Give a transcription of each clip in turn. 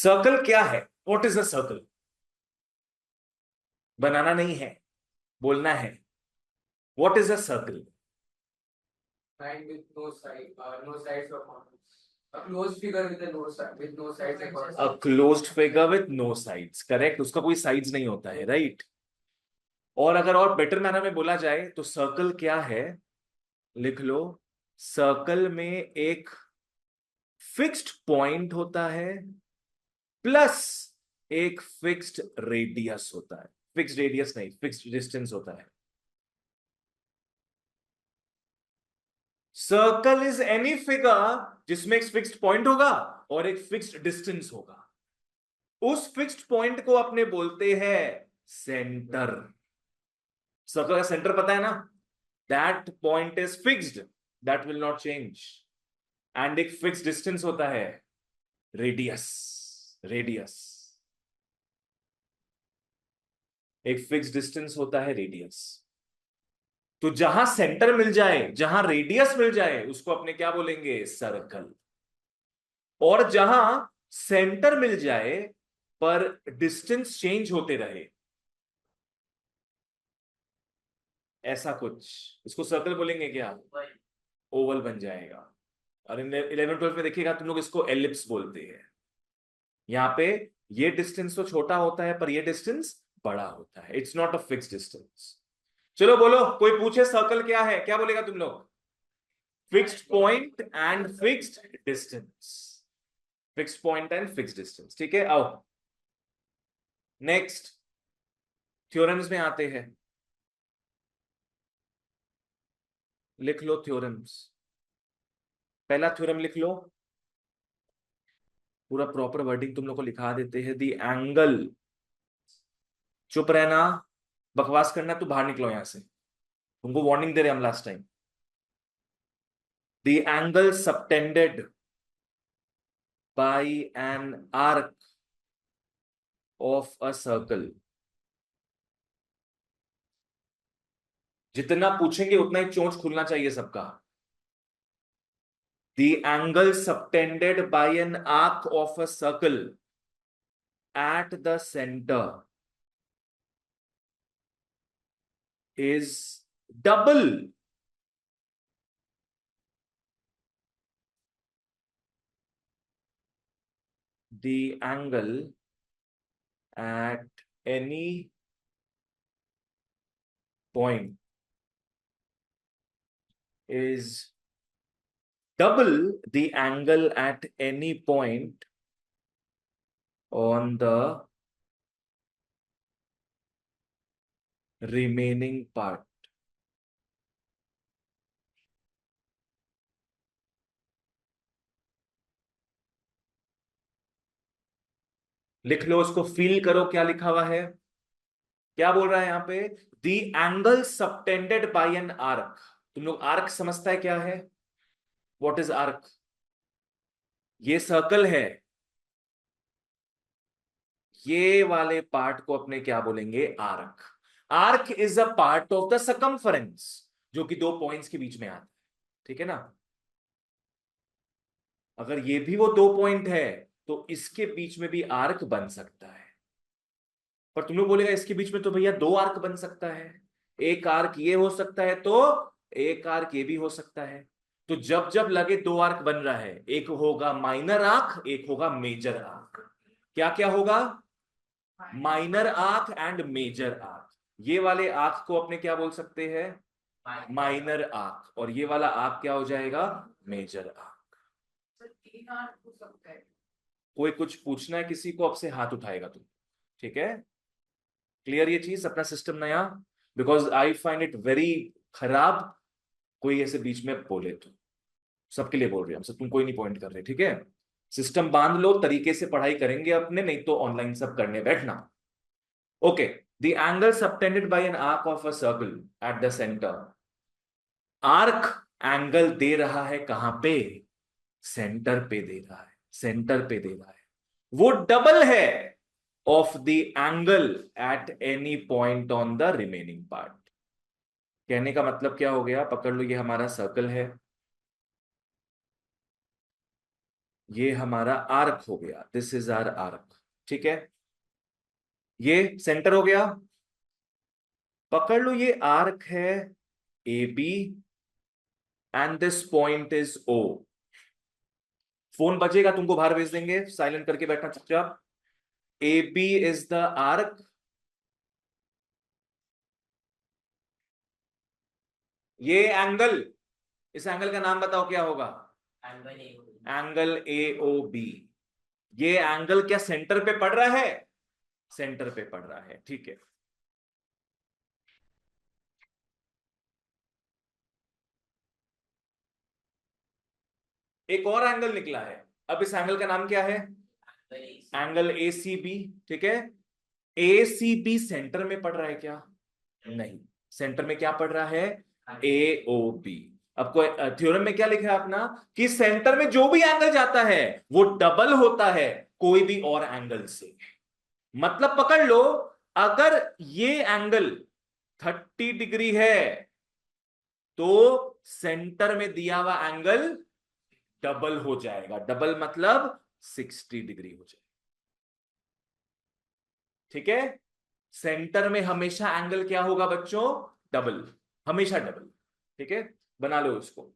Circle क्या है? What is a circle? बनाना नहीं है, बोलना है। What is a circle? Line with no side, no sides or corners. A closed figure with a no side, with no sides and corners. A closed figure with no sides, correct. उसका कोई sides नहीं होता है, right. और अगर और better manner में बोला जाए तो सर्कल क्या है, लिख लो। सर्कल में एक फिक्स्ड पॉइंट होता है प्लस एक फिक्स्ड रेडियस होता है। फिक्स्ड रेडियस नहीं, फिक्स्ड डिस्टेंस होता है। सर्कल इज एनी फिगर जिसमें एक फिक्स्ड पॉइंट होगा और एक फिक्स्ड डिस्टेंस होगा। उस फिक्स्ड पॉइंट को अपने बोलते हैं सेंटर। सर्कल का सेंटर पता है ना? That point is fixed, that will not change. And एक फिक्स्ड डिस्टेंस होता है रेडियस। रेडियस, एक फिक्स्ड डिस्टेंस होता है रेडियस। तो जहां सेंटर मिल जाए, जहां रेडियस मिल जाए, उसको अपने क्या बोलेंगे? सर्कल। और जहां सेंटर मिल जाए पर डिस्टेंस चेंज होते रहे, ऐसा कुछ, इसको सर्कल बोलेंगे क्या? ओवल बन जाएगा। और 11 12 में देखिएगा तुम लोग, इसको एलिप्स बोलते हैं। यहां पे ये डिस्टेंस तो छोटा होता है पर ये डिस्टेंस बड़ा होता है। It's not a fix distance. चलो बोलो, कोई पूछे सर्कल क्या है, क्या बोलेगा तुम लोग? Fixed point and fixed distance. Fixed point and fixed distance, ठीक है। आओ नेक्स्ट थ्योरम्स में आते हैं। लिख लो थ्योरम्स। पहला थ्योरम लिख लो, पूरा प्रॉपर वर्डिंग तुम लोग को लिखा देते हैं। द एंगल, चुप रहना, बकवास करना तो बाहर निकलो यहां से, तुमको वार्निंग दे रहे हम last time. The angle subtended by an arc of a circle. जितना पूछेंगे उतना ही चोंच खुलना चाहिए सबका। The angle subtended by an arc of a circle at the centre is double the angle at any point is double the angle at any point on the remaining part। लिख लो उसको, feel करो क्या लिखा हुआ है। क्या बोल रहा है यहां पे? The angle subtended by an arc. तुम लोग आर्क समझता है क्या है? What is arc? ये सर्कल है, ये वाले पार्ट को अपने क्या बोलेंगे? Arc. Arc is a part of the circumference, जो कि दो पॉइंट्स के बीच में आता है, ठीक है ना। अगर ये भी वो दो पॉइंट है तो इसके बीच में भी आर्क बन सकता है। पर तुम लोग बोलेगा इसके बीच में तो भैया दो आर्क बन सकता है, एक आर्क ये हो सकता है तो एक आर्क ये भी हो सकता है। तो जब जब लगे दो आर्क बन रहा है, एक होगा माइनर आर्क, एक होगा मेजर आर्क। क्या क्या होगा? Minor arc and major arc. ये वाले आर्क को अपने क्या बोल सकते हैं? Minor arc. और ये वाला आर्क क्या हो जाएगा? Major arc. कोई कुछ पूछना है किसी को, अब से हाथ उठाएगा तुम, ठीक है। क्लियर ये चीज, अपना सिस्टम नया। Because I find it very खराब कोई ऐसे बीच में बोले तो। सबके लिए बोल रहे हैं, हमसे तुम कोई नहीं पॉइंट कर रहे, ठीक है। सिस्टम बांध लो, तरीके से पढ़ाई करेंगे अपने, नहीं तो ऑनलाइन सब करने बैठना। Okay, the angle subtended by an arc of a circle at the centre. Arc angle दे रहा है कहां पे? सेंटर पे दे रहा है, सेंटर पे दे रहा है। वो डबल है of the angle at any point on the remaining part. कहने का मतलब क्या हो गया? पकड़ लो, ये हमारा सर्कल है, ये हमारा आर्क हो गया, दिस इज आर आर्क, ठीक है। ये सेंटर हो गया, पकड़ लो ये आर्क है A B and this point is O. Phone बजेगा तुमको बाहर भेज देंगे, साइलेंट करके बैठना चुपचाप। A B is the arc, ये एंगल, इस एंगल का नाम बताओ क्या होगा? Angle A O B. ये एंगल क्या सेंटर पे पड़ रहा है? सेंटर पे पड़ रहा है, ठीक है। एक और एंगल निकला है, अब इस एंगल का नाम क्या है? एंगल ए सी बी, ठीक है। ए सी बी सेंटर में पड़ रहा है क्या? नहीं, सेंटर में क्या पड़ रहा है? ए ओ बी। अब कोई थ्योरम में क्या लिखा है अपना, कि सेंटर में जो भी एंगल जाता है वो डबल होता है कोई भी और एंगल से। मतलब पकड़ लो, अगर ये एंगल 30 डिग्री है तो सेंटर में दिया हुआ एंगल डबल हो जाएगा। डबल मतलब 60 डिग्री हो जाएगा, ठीक है। सेंटर में हमेशा एंगल क्या होगा बच्चों? डबल, हमेशा डबल, ठीक है। बना लो इसको।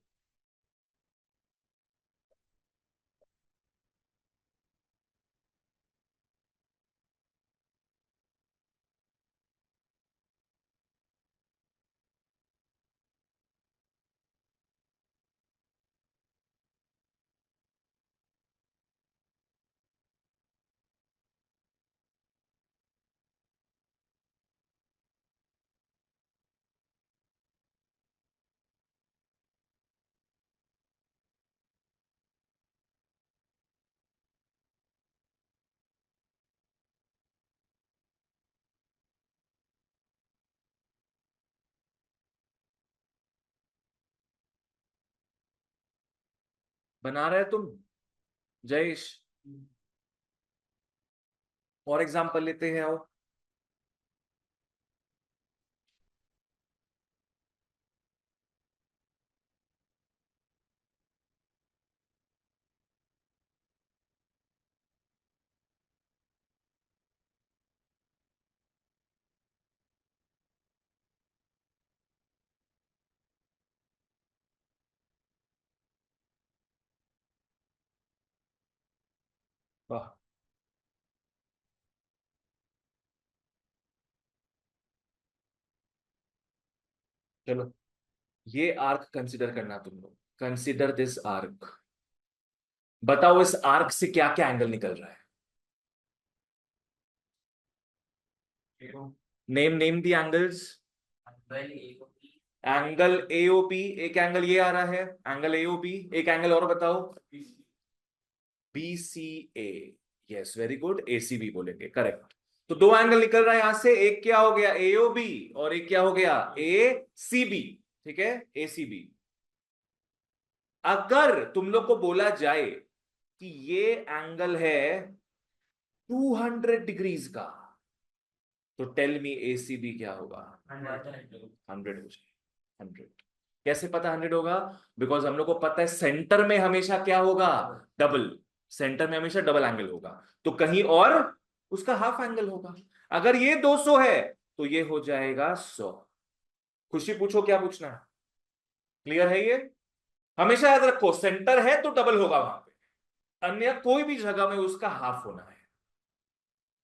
बना रहे तुम जयेश? और एग्जांपल लेते हैं, आओ। वाह, चलो ये आर्क कंसिडर करना तुम लोग, कंसिडर दिस आर्क। बताओ इस आर्क से क्या क्या एंगल निकल रहा है? Name name the angles. Angle AOP, एक एंगल ये आ रहा है, एंगल एओपी। एक एंगल और बताओ। बी सी ए, यस वेरी गुड, एसीबी बोलेंगे, करेक्ट। तो दो एंगल निकल रहा है यहां से, एक क्या हो गया एओबी, और एक क्या हो गया ए सी बी, ठीक है, एसीबी। अगर तुम लोग को बोला जाए कि ये एंगल है 200 डिग्रीज का, तो टेल मी एसीबी क्या होगा? 100 हो जाए। 100 कैसे पता 100 होगा? बिकॉज हम लोग को पता है सेंटर में हमेशा क्या होगा? डबल। सेंटर में हमेशा डबल एंगल होगा, तो कहीं और उसका हाफ एंगल होगा। अगर ये 200 है तो ये हो जाएगा 100। खुशी पूछो क्या पूछना है? क्लियर है ये? हमेशा याद रखो, सेंटर है तो डबल होगा वहां पे, अन्य कोई भी जगह में उसका हाफ होना है।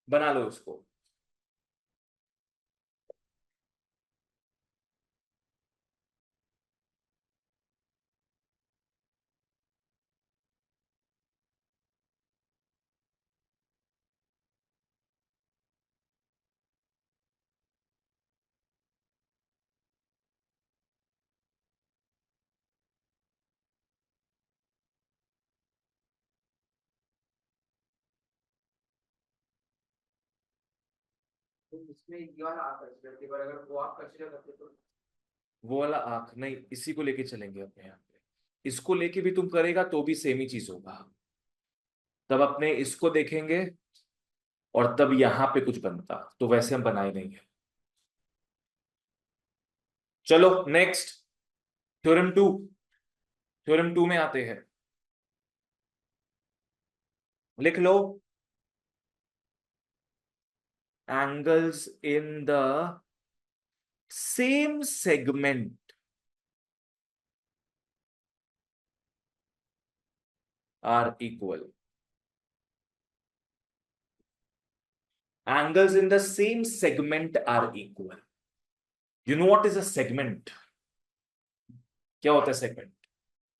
बना लो उसको। तो इसमें ये वाला आप कंसीडर कीजिए, पर अगर वो आप कंसीडर करते तो वो वाला आंख नहीं, इसी को लेके चलेंगे अपने यहाँ पे। इसको लेके भी तुम करेगा तो भी सेम ही चीज होगा। तब अपने इसको देखेंगे और तब यहां पे कुछ बनता, तो वैसे हम बनाए नहीं है। चलो next, theorem two. Theorem two में आते हैं। लिख लो, angles in the same segment are equal. Angles in the same segment are equal. You know what is a segment? क्या होता है segment?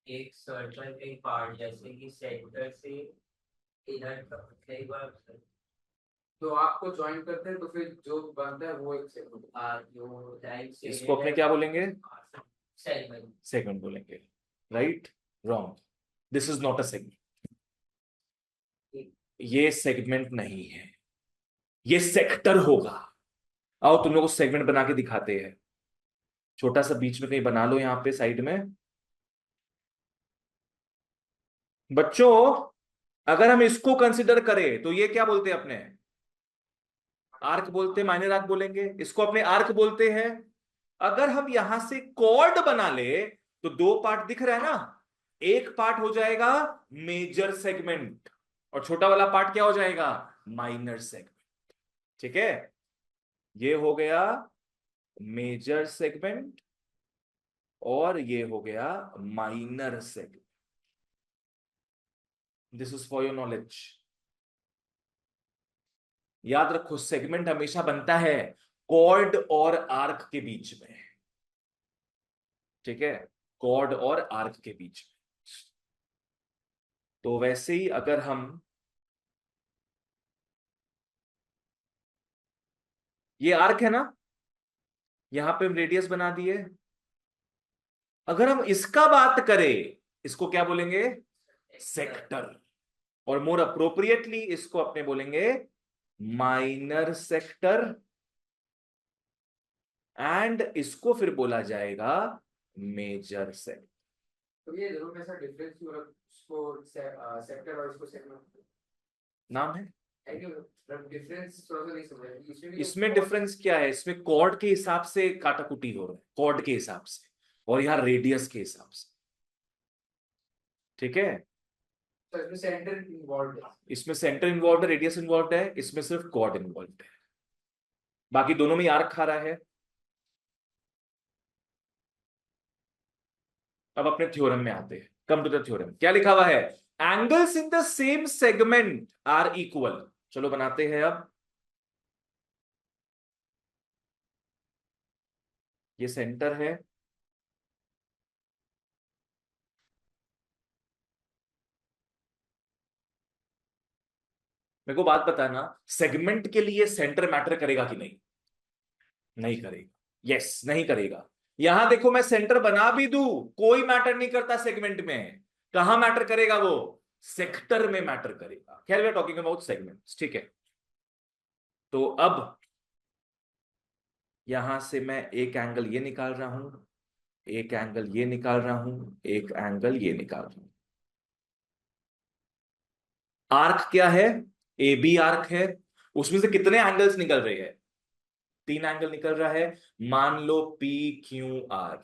एक सर्कल के पार्ट जैसे कि सेंटर से इधर तक कई बार तो आपको ज्वाइन करते हैं तो फिर जो बनता है वो एक सेगमेंट। जो लाइन से इसको अपने क्या बोलेंगे? सेगमेंट। सेगमेंट बोलेंगे, right? Wrong, this is not a segment. ये सेगमेंट नहीं है, ये सेक्टर होगा। आओ तुम लोग को सेगमेंट बना के दिखाते हैं। छोटा सा बीच में कहीं बना लो, यहां पे साइड में। बच्चों, अगर हम इसको कंसिडर करें तो ये क्या बोलते हैं अपने? आर्क बोलते हैं, माइनर आर्क बोलेंगे, इसको अपने आर्क बोलते हैं। अगर हम यहां से कॉर्ड बना ले तो दो पार्ट दिख रहा है ना, एक पार्ट हो जाएगा मेजर सेगमेंट और छोटा वाला पार्ट क्या हो जाएगा? Minor segment. ठीक है, ये हो गया मेजर सेगमेंट और ये हो गया minor segment. This is for your knowledge. याद रखो, सेगमेंट हमेशा बनता है कॉर्ड और आर्क के बीच में। ठीक है, कॉर्ड और आर्क के बीच में। तो वैसे ही अगर हम ये आर्क है ना, यहां पे हम रेडियस बना दिए। अगर हम इसका बात करें, इसको क्या बोलेंगे? सेक्टर। और मोर अप्रोप्रिएटली इसको अपने बोलेंगे माइनर सेक्टर, एंड इसको फिर बोला जाएगा मेजर सेक्टर। तो ये दोनों में ऐसा डिफरेंस क्यों उसको सेक्टर और इसको सेगमेंट नाम है। है कि मतलब डिफरेंस थोड़ा सा नहीं समझ रहा इसमें भी इसमें डिफरेंस क्या है? इसमें कॉर्ड के हिसाब से काटाकुटी हो रहा है, कॉर्ड के हिसाब से, और यहां रेडियस के हिसाब से। ठीक है, तो इसमें सेंटर इन्वॉल्व है। इसमें सेंटर इन्वॉल्व है, रेडियस इन्वॉल्व है, इसमें सिर्फ कॉर्ड इन्वॉल्व है। बाकी दोनों में आर्क खा रहा है। अब अपने थ्योरम में आते हैं। Come to the theorem. क्या लिखा हुआ है? Angles in the same segment are equal. चलो बनाते हैं अब। ये सेंटर है, मेरे को बात बताना, सेगमेंट के लिए सेंटर मैटर करेगा कि नहीं? नहीं करेगा। यस, नहीं करेगा। यहां देखो, मैं सेंटर बना भी दूं, कोई मैटर नहीं करता सेगमेंट में। कहां मैटर करेगा वो? सेक्टर में मैटर करेगा। खैर, we are talking about segments. ठीक है, तो अब यहां से मैं एक एंगल ये निकाल रहा हूं, एक एंगल ये निकाल रहा हूं, एक एंगल ये निकाल रहा हूं। आर्क क्या है? ए बी आर्क है। उसमें से कितने एंगल्स निकल रहे हैं? तीन एंगल निकल रहा है। मान लो P Q R.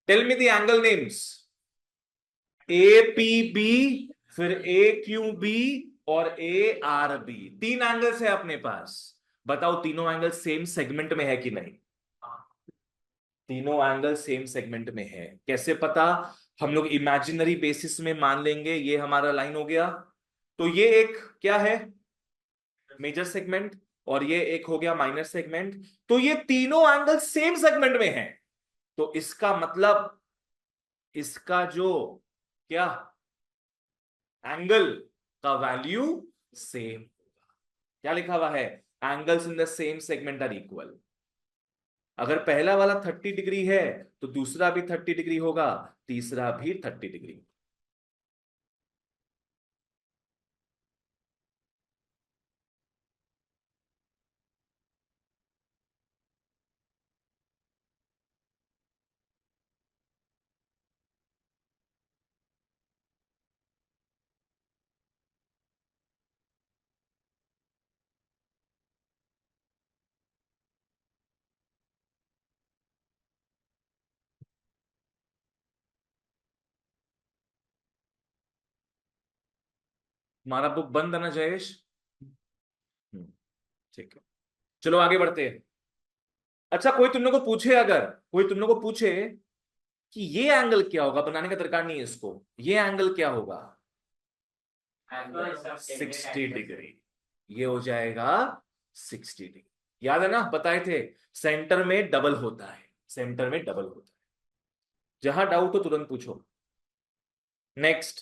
Tell me the angle names. A P B, फिर ए क्यू बी, और ए आर बी। तीन एंगल्स है अपने पास। बताओ तीनों एंगल सेम सेगमेंट में है कि नहीं? तीनों एंगल सेम सेगमेंट में है। कैसे पता? हम लोग इमेजिनरी बेसिस में मान लेंगे ये हमारा लाइन हो गया, तो ये एक क्या है? मेजर सेगमेंट, और ये एक हो गया माइनर सेगमेंट। तो ये तीनों एंगल सेम सेगमेंट में है, तो इसका मतलब इसका जो क्या एंगल का वैल्यू सेम। क्या लिखा हुआ है? Angles in the same segment are equal. अगर पहला वाला 30 डिग्री है तो दूसरा भी 30 डिग्री होगा, तीसरा भी 30 डिग्री। तुम्हारा बुक बंद है ना जयेश? ठीक है, चलो आगे बढ़ते हैं। अच्छा, कोई तुम लोग को पूछे, अगर कोई तुम लोग को पूछे कि ये एंगल क्या होगा, बनाने का दरकार नहीं है इसको, ये एंगल क्या होगा? Angle of 60 degree. ये हो जाएगा 60 डिग्री। याद है ना, बताए थे सेंटर में डबल होता है, सेंटर में डबल होता है। जहां डाउट हो तुरंत पूछो। नेक्स्ट,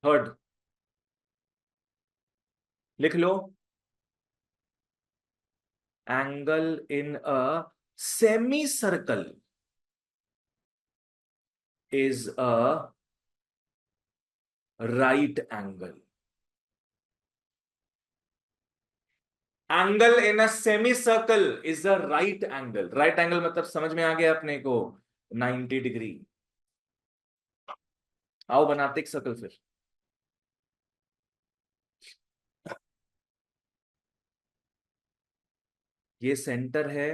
थर्ड लिख लो। Angle in a semi circle is a right angle. Angle in a semi circle is a right angle. Right angle मतलब समझ में आ गया अपने को, 90 डिग्री। आओ बनाते एक सर्कल फिर। ये सेंटर है,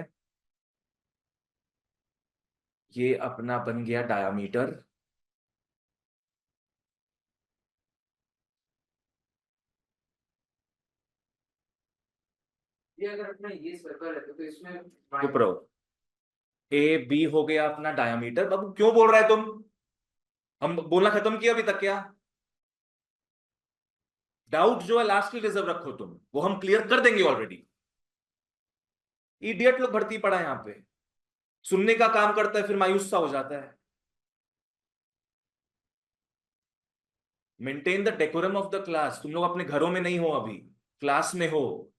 ये अपना बन गया डायामीटर। ये अगर अपना ये सर्कल है तो इसमें चुप रहो। ए बी हो गया अपना डायामीटर। बाबू क्यों बोल रहा है तुम? हम बोलना खत्म किया अभी तक क्या? डाउट जो है लास्ट के रिजर्व रखो तुम, वो हम क्लियर कर देंगे ऑलरेडी। इडियट लोग भर्ती पड़ा है यहां पे, सुनने का काम करता है फिर मायूस सा हो जाता है। Maintain the decorum of the class. तुम लोग अपने घरों में नहीं हो, अभी क्लास में हो।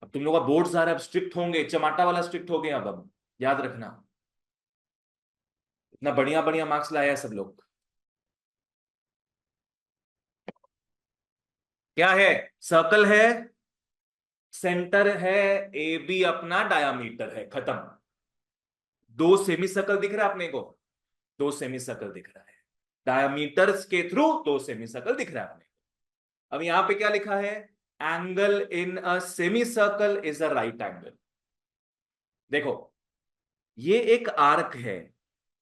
अब तुम लोग का बोर्ड्स आ रहा है, अब स्ट्रिक्ट होंगे, चमाटा वाला स्ट्रिक्ट हो गया अब याद रखना। इतना बढ़िया बढ़िया मार्क्स लाया है सब लोग। क्या है? सर्कल है, सेंटर है, ए बी अपना डायामीटर है, खत्म। दो सेमी सर्कल दिख रहा है अपने को, दो सेमी सर्कल दिख रहा है, डायामीटर्स के थ्रू दो सेमी सर्कल दिख रहा है अपने को। अब यहां पे क्या लिखा है? Angle in a semi circle is a right angle. देखो, ये एक आर्क है,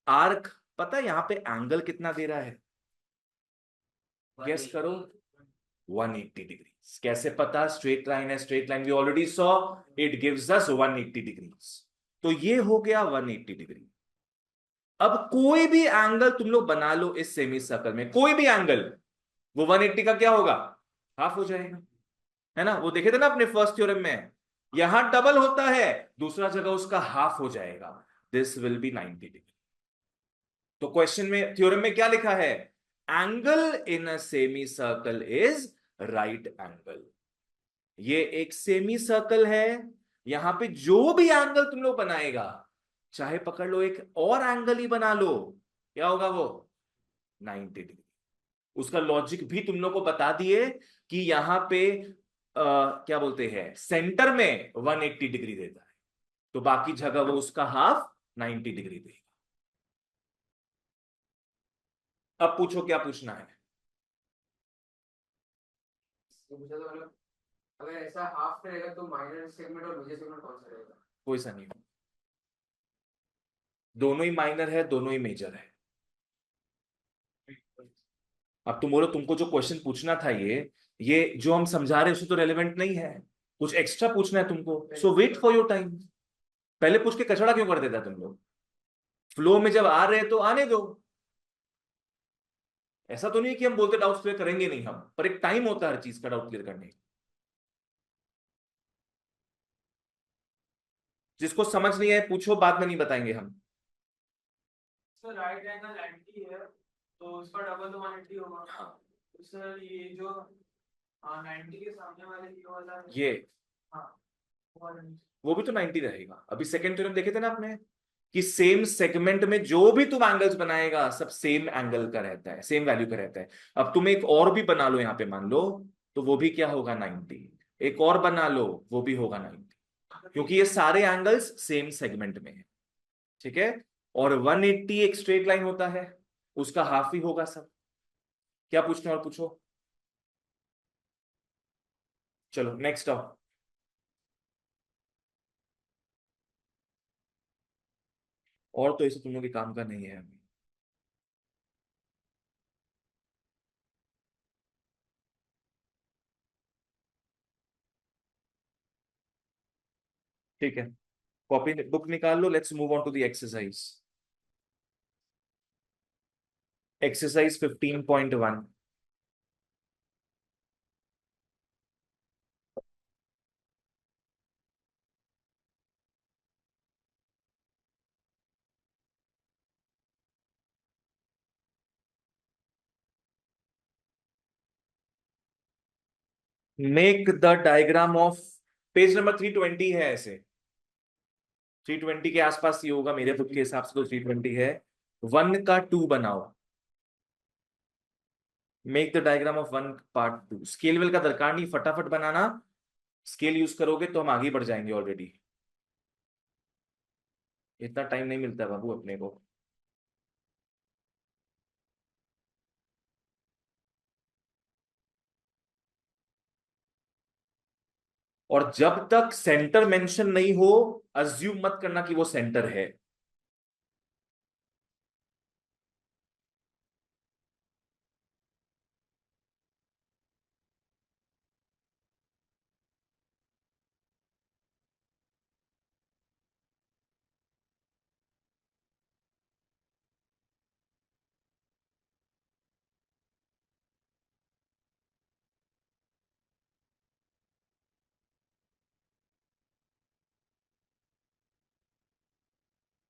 आर्क पता है यहां पे एंगल कितना दे रहा है? गेस करो। 180 डिग्री। कैसे पता? स्ट्रेट लाइन है, straight line we already saw, it gives us 180 degrees. तो ये हो गया 180 डिग्री। अब कोई भी एंगल तुम लोग बना लो इस सेमी सर्कल में, कोई भी एंगल, वो 180 का क्या होगा? हाफ हो जाएगा, है ना? वो देखे थे ना अपने फर्स्ट थ्योरम में, यहां डबल होता है, दूसरा जगह उसका हाफ हो जाएगा। This will be 90 degree. तो क्वेश्चन में, थ्योरम में क्या लिखा है? Angle in a semi circle is right angle. ये एक सेमी सर्कल है, यहां पे जो भी एंगल तुम लोग बनाएगा, चाहे पकड़ लो एक और एंगल ही बना लो, क्या होगा वो? 90 डिग्री। उसका लॉजिक भी तुम लोग को बता दिए कि यहां पे क्या बोलते हैं, सेंटर में 180 डिग्री देता है, तो बाकी जगह वो उसका हाफ 90 डिग्री देगा। अब पूछो क्या पूछना है। मुझे तो मतलब अगर ऐसा हाफ रहेगा तो माइनर सेगमेंट और मेजर सेगमेंट कौन सा रहेगा? कोई सा नहीं, दोनों ही माइनर है, दोनों ही मेजर है। अब तुम बोलो तुमको जो क्वेश्चन पूछना था, ये जो हम समझा रहे हैं उससे तो रेलेवेंट नहीं है, कुछ एक्स्ट्रा पूछना है तुमको, सो वेट फॉर योर टाइम। पहले पूछ के कचड़ा क्यों कर देता है तुम लोग? फ्लो में जब आ रहे हैं तो आने दो। ऐसा तो नहीं कि हम बोलते डाउट क्लियर करेंगे नहीं हम, पर एक टाइम होता है हर चीज का डाउट क्लियर करने का। जिसको समझ नहीं है पूछो, बाद में नहीं बताएंगे हम। सर राइट एंगल एंटी है तो उसका डबल तो 180 होगा। हाँ, तो सर ये जो 90 के सामने वाले ये वाला है, ये हाँ वो वाला नहीं। वो भी तो 90 रहेगा। अभी सेकंड थ्योरम देखे थे ना आपने, कि सेम सेगमेंट में जो भी तुम एंगल्स बनाएगा सब सेम एंगल का रहता है, सेम वैल्यू का रहता है। अब तुम एक और भी बना लो यहां पे, मान लो, तो वो भी क्या होगा? 90। एक और बना लो, वो भी होगा 90, क्योंकि ये सारे एंगल्स सेम सेगमेंट में है। ठीक है? और 180 एक स्ट्रेट लाइन होता है, उसका हाफ ही होगा सब। क्या पूछना और पूछो। चलो नेक्स्ट आओ। और तो ऐसे तुम लोग के काम का नहीं है अभी। ठीक है, कॉपी बुक निकाल लो, let's move on to the exercise. Exercise 15.1। Make the diagram of, page number 320 है ऐसे, 320 के आसपास ये होगा मेरे बुक के हिसाब से, तो 320 है। 1 का 2 बनाओ। Make the diagram of 1 part 2। Scale well का दरकार नहीं, फटाफट बनाना। स्केल यूज करोगे तो हम आगे बढ़ जाएंगे ऑलरेडी। इतना टाइम नहीं मिलता बाबू अपने को। और जब तक सेंटर मेंशन नहीं हो, अज्यूम मत करना कि वो सेंटर है।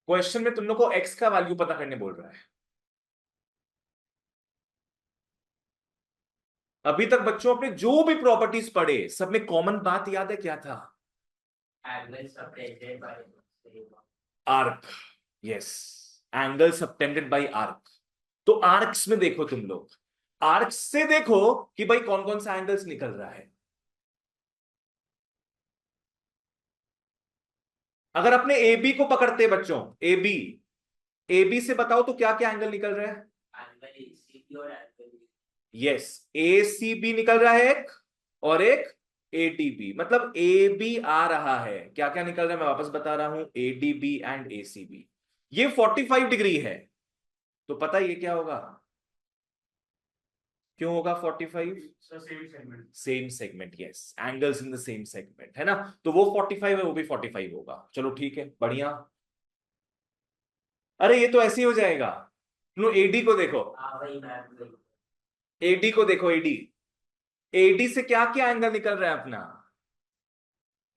क्वेश्चन में तुम लोग को एक्स का वैल्यू पता करने बोल रहा है। अभी तक बच्चों अपने जो भी प्रॉपर्टीज पढ़े, सब में कॉमन बात याद है क्या था? Angle separated by arc. Yes, angle subtended bye arc. तो आर्क्स में देखो तुम लोग, आर्क्स से देखो कि भाई कौन कौन सा एंगल्स निकल रहा है। अगर अपने ए बी को पकड़ते बच्चों, ए बी, ए बी से बताओ तो क्या क्या एंगल निकल रहा है? angle ACB और angle यस, ए सी बी निकल रहा है एक, और एक ए डी बी। मतलब ए बी आ रहा है, क्या क्या निकल रहा है मैं वापस बता रहा हूं, A D B and A C B. ये 45 डिग्री है, तो पता ये क्या होगा? क्यों होगा 45? So same segment. Same segment, yes, angles in the same segment, है ना? तो वो 45 है, वो भी 45 होगा। चलो ठीक है, बढ़िया। अरे ये तो ऐसे ही हो जाएगा। लो एडी को देखो, वही मैप वही एडी को देखो, एडी, एडी से क्या क्या एंगल निकल रहा है अपना,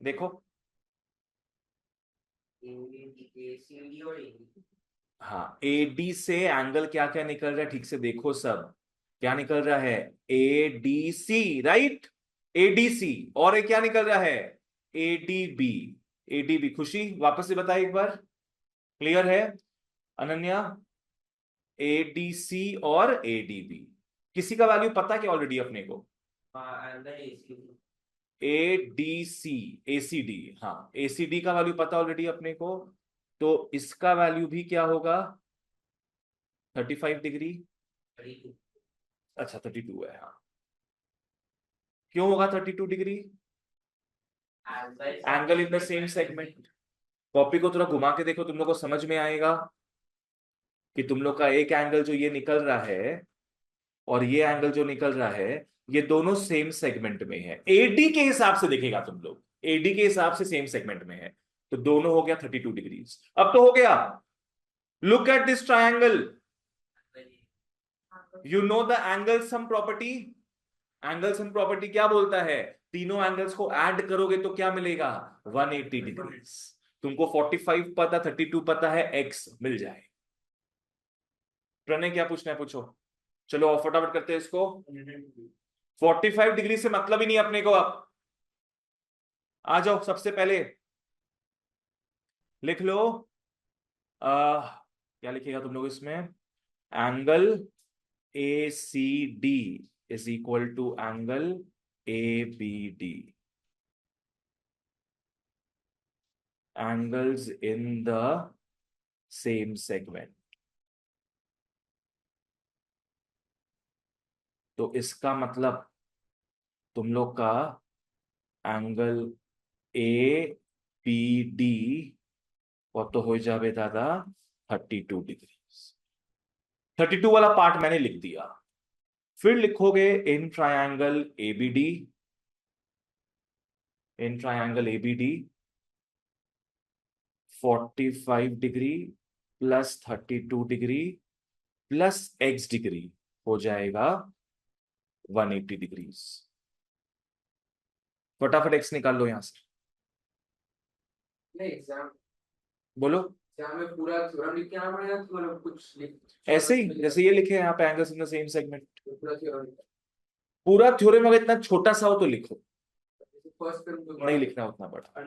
देखो। ACD और AD हाँ, एडी से एंगल क्या क्या निकल रहा है, ठीक से देखो सब। क्या निकल रहा है? ADC, right, ADC. और एक क्या निकल रहा है? ADB, ADB. खुशी वापस से बताए एक बार, क्लियर है? अनन्या, एडीसी और एडीबी। किसी का वैल्यू पता क्या ऑलरेडी अपने को? angle ACB एडीसी, एसीडी, हाँ, एसीडी का वैल्यू पता ऑलरेडी अपने को। तो इसका वैल्यू भी क्या होगा? 35 डिग्री। 32 अच्छा 32 है, हाँ। क्यों होगा 32 degree? Angle in the same segment. Copy को थोड़ा घुमा के देखो, तुम लोग को समझ में आएगा कि तुम लोग का एक एंगल जो ये निकल रहा है और ये एंगल जो निकल रहा है, ये दोनों सेम सेगमेंट में है। एडी के हिसाब से देखेगा तुम लोग, एडी के हिसाब से सेम सेगमेंट में है, तो दोनों हो गया 32 डिग्रीज। अब तो हो गया। Look at this triangle, you know the angle sum property. Angle sum property क्या बोलता है? तीनों एंगल्स को ऐड करोगे तो क्या मिलेगा? 180 डिग्रीज। तुमको 45 पता, 32 पता है, एक्स मिल जाए। प्रणय क्या पूछना है पूछो। चलो और फटाफट करते हैं इसको। 45 डिग्री से मतलब ही नहीं अपने को। अब आ जाओ, सबसे पहले लिख लो, क्या लिखेगा तुम लोग इसमें? Angle A C D is equal to angle A B D, angles in the same segment. तो इसका मतलब तुम लोग का एंगल ए पी डी, वो तो हो जावे दादा 32 डिग्री। 32 वाला पार्ट मैंने लिख दिया। फिर लिखोगे in triangle ABD, in triangle ABD 45 degree plus 32 degree plus x degree हो जाएगा 180 डिग्री। फटाफट x निकाल लो यहां से, नहीं एग्जाम बोलो। एग्जाम में पूरा थ्योरम लिख के आना पड़ेगा कि मतलब कुछ लिख ऐसे ही जैसे ये लिखे यहाँ पे angles in the same segment. पूरा थ्योरम पूरा थ्योरम अगर इतना छोटा सा हो तो लिखो, फर्स्ट टर्म तो नहीं लिखना उतना बड़ा,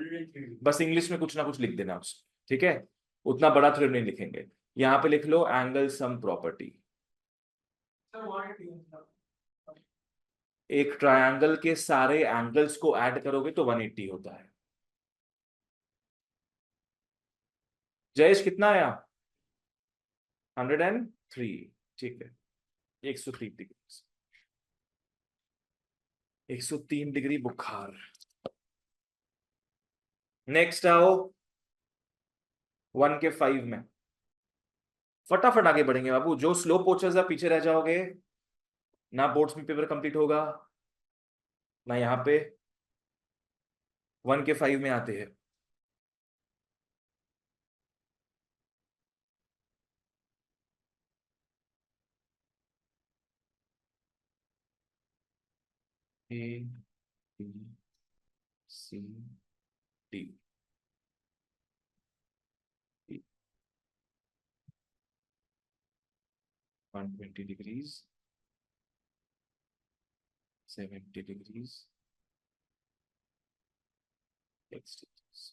बस इंग्लिश में कुछ ना कुछ लिख देना उसको, ठीक है। उतना बड़ा थ्योरम नहीं लिखेंगे। यहाँ पे लिख लो एंगल सम प्रॉपर्टी। सर 180 मतलब एक ट्रायंगल के सारे एंगल्स को ऐड करोगे तो 180 होता है। जयेश कितना आया? 103, ठीक है। 103 डिग्री, 103 डिग्री बुखार। नेक्स्ट आओ 1 के 5 में। फटाफट आगे बढ़ेंगे बाबू, जो स्लो पोचर्स आप पीछे रह जाओगे ना, बोर्ड्स में पेपर कंप्लीट होगा ना यहाँ पे 1 के 5 में आते हैं। A B C D, 120 degrees, 70 degrees, x degrees.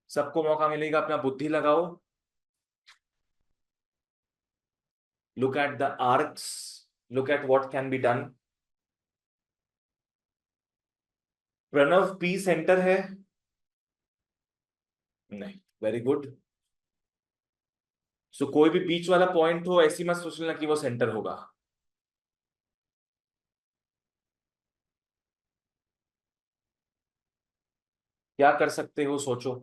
सबको मौका मिलेगा, अपना बुद्धि लगाओ। Look at the arcs, look at what can be done. Pranav P centre है? नहीं, वेरी गुड। सो कोई भी बीच वाला पॉइंट हो ऐसी मत सोच लेना कि वो सेंटर होगा। क्या कर सकते हो सोचो।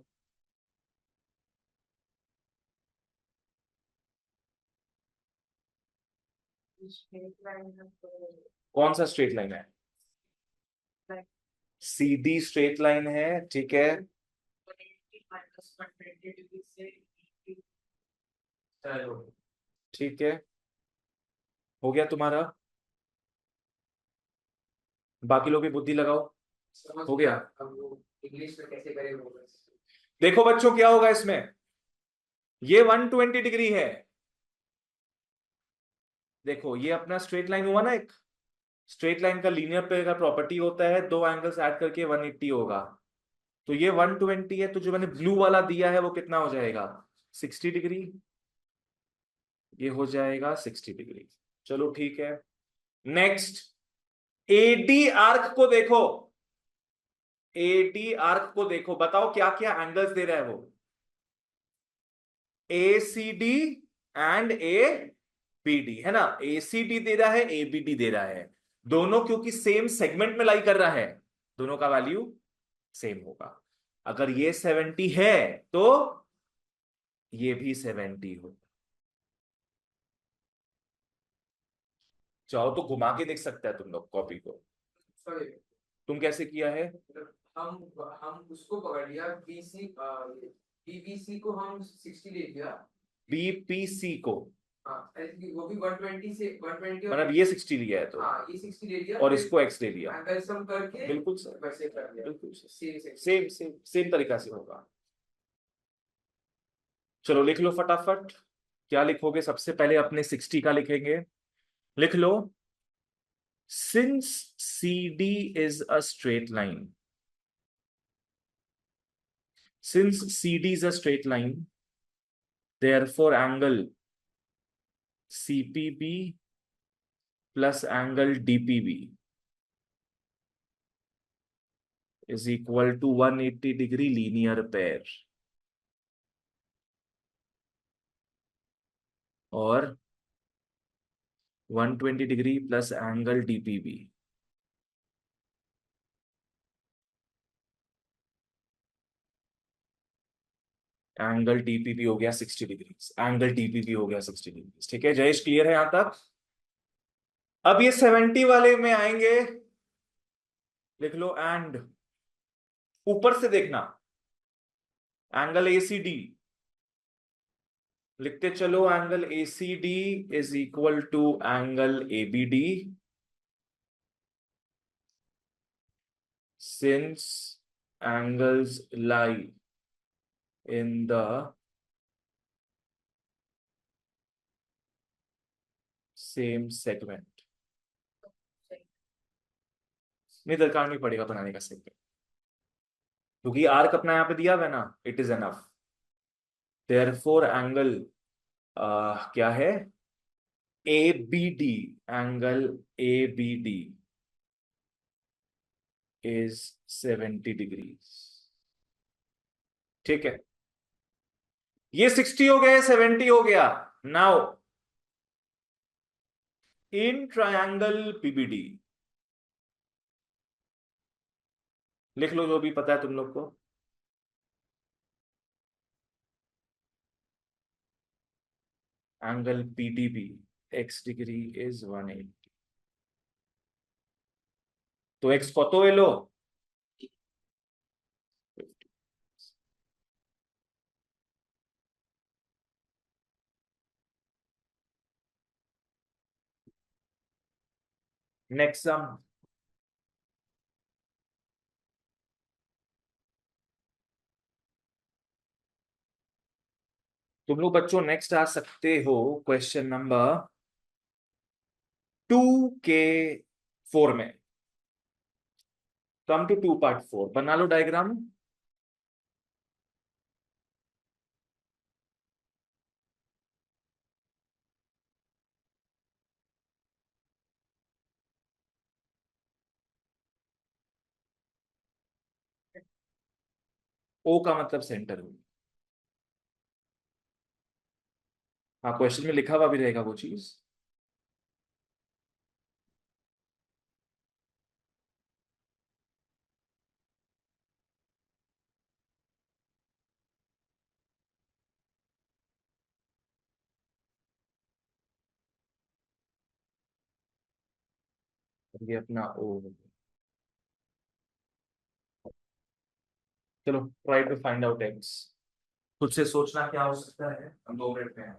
कौन सा स्ट्रेट लाइन है? सीधी स्ट्रेट लाइन है, ठीक है। चलो ठीक है, हो गया तुम्हारा। बाकी लोग भी बुद्धि लगाओ। समझ हो गया। अब वो इंग्लिश में कैसे करें वो बस। देखो बच्चों क्या होगा इसमें, ये 120 डिग्री है। देखो ये अपना स्ट्रेट लाइन हुआ ना, एक स्ट्रेट लाइन का लीनियर पे का प्रॉपर्टी होता है दो एंगल्स ऐड करके 180 होगा। तो ये 120 है, तो जो मैंने ब्लू वाला दिया है वो कितना हो जाएगा? 60 डिग्री। ये हो जाएगा 60 डिग्री। चलो ठीक है। नेक्स्ट एडी आर्क को देखो, एडी आर्क को देखो, बताओ क्या क्या एंगल्स दे रहा है वो? A C D and A B D, है ना। ए सी डी दे रहा है, ए बी डी दे रहा है। दोनों क्योंकि सेम सेगमेंट में लाई कर रहा है, दोनों का वैल्यू सेम होगा। अगर ये 70 है तो ये भी 70 हो। चाहो तो घुमा के देख सकता है तुम लोग कॉपी को। Sorry, तुम कैसे किया है? हम उसको पकड़ लिया बीसी बीबीसी को हम 60 ले लिया। बीपीसी को, हाँ ऐसे वो भी 120 से 120 मतलब ये 60 लिया है तो, हाँ ये 60 ले लिया और इसको x ले लिया। एंगल सम करके बिल्कुल सर, वैसे कर लिया। बिल्कुल sir, same same same same तरीका से होगा। चलो लिख लो फटाफट। क्या लिखोगे? सबसे पहले अपने 60 का लिखेंगे। लिख लो, since CD is a straight line, since CD is a straight line, therefore angle CPB plus angle DPB is equal to 180 degree linear pair, और 120 degree plus angle DPB angle DPP हो गया 60 डिग्रीज, एंगल डीपीपी हो गया 60 degrees. ठीक है Jayesh, clear है यहां तक? अब ये 70 वाले में आएंगे, लिख लो एंड ऊपर से देखना, एंगल एसीडी लिखते चलो, angle ACD is equal to angle ABD, since angles lie in the same segment. नहीं, दरकार नहीं पड़ेगा बनाने का सेगमेंट, क्योंकि आर्क अपना यहां पे दिया हुआ है ना, it is enough. Therefore angle क्या है, A B D, angle A B D is 70 degrees. ठीक है, ये 60 हो गया, 70 हो गया। नाउ इन ट्रायंगल पीबीडी लिख लो जो भी पता है तुम लोग को, angle PDB x degree is 180। तो एक्स कत এলো, नेक्स्ट सम। तुम लोग बच्चों नेक्स्ट आ सकते हो क्वेश्चन नंबर 2K4 में। कम टू 2 पार्ट 4, बना लो डायग्राम। ओ का मतलब सेंटर हो। हाँ, क्वेश्चन में लिखा हुआ भी रहेगा वो चीज। ये अपना ओ। चलो try to find out X, खुद से सोचना क्या हो सकता है, हम 2 मिनट में हैं।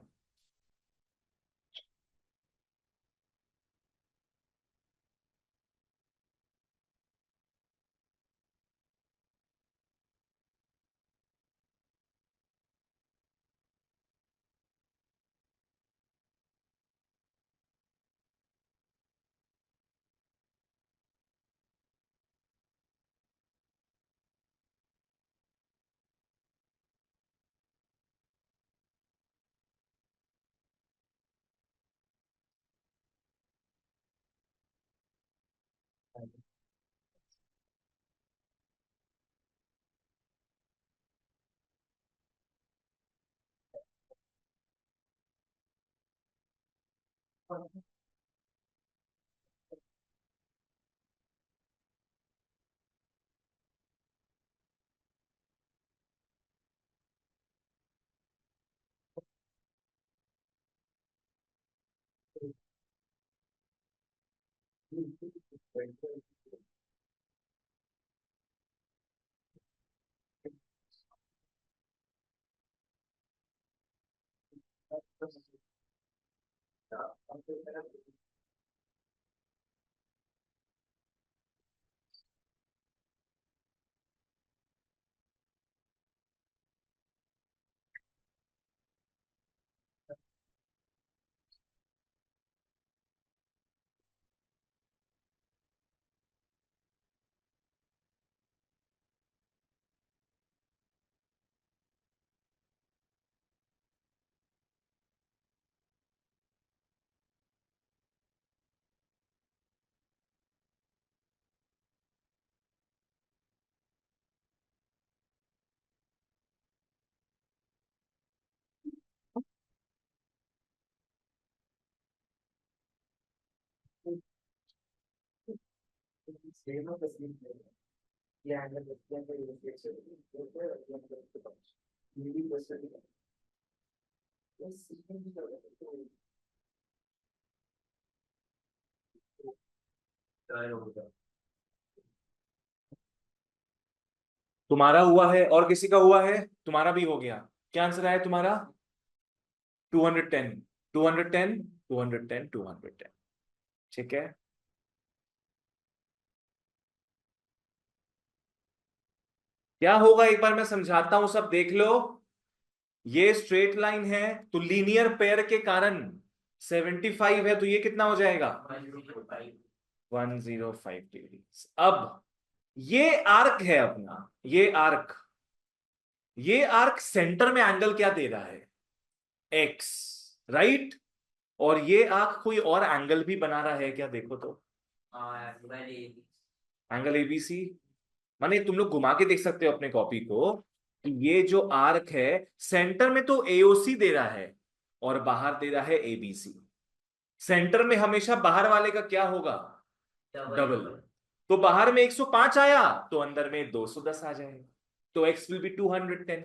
तुम्हारा हुआ है और किसी का हुआ है, तुम्हारा भी हो गया। क्या आंसर आया तुम्हारा? 210, 210, 210, 210। ठीक है, क्या होगा एक बार मैं समझाता हूं, सब देख लो। ये स्ट्रेट लाइन है तो लीनियर पेयर के कारण 75 है, तो ये कितना हो जाएगा? 105 डिग्री। अब ये आर्क है अपना, ये आर्क सेंटर में एंगल क्या दे रहा है? X, right. और ये आर्क कोई और एंगल भी बना रहा है क्या? देखो तो, एंगल एबीसी। माने तुम लोग घुमा के देख सकते हो अपने कॉपी को कि ये जो आर्क है सेंटर में तो एओसी दे रहा है और बाहर दे रहा है एबीसी। सेंटर में हमेशा बाहर वाले का क्या होगा? डबल। तो बाहर में 105 आया तो अंदर में 210 आ जाएगा, तो एक्स विल बी 210।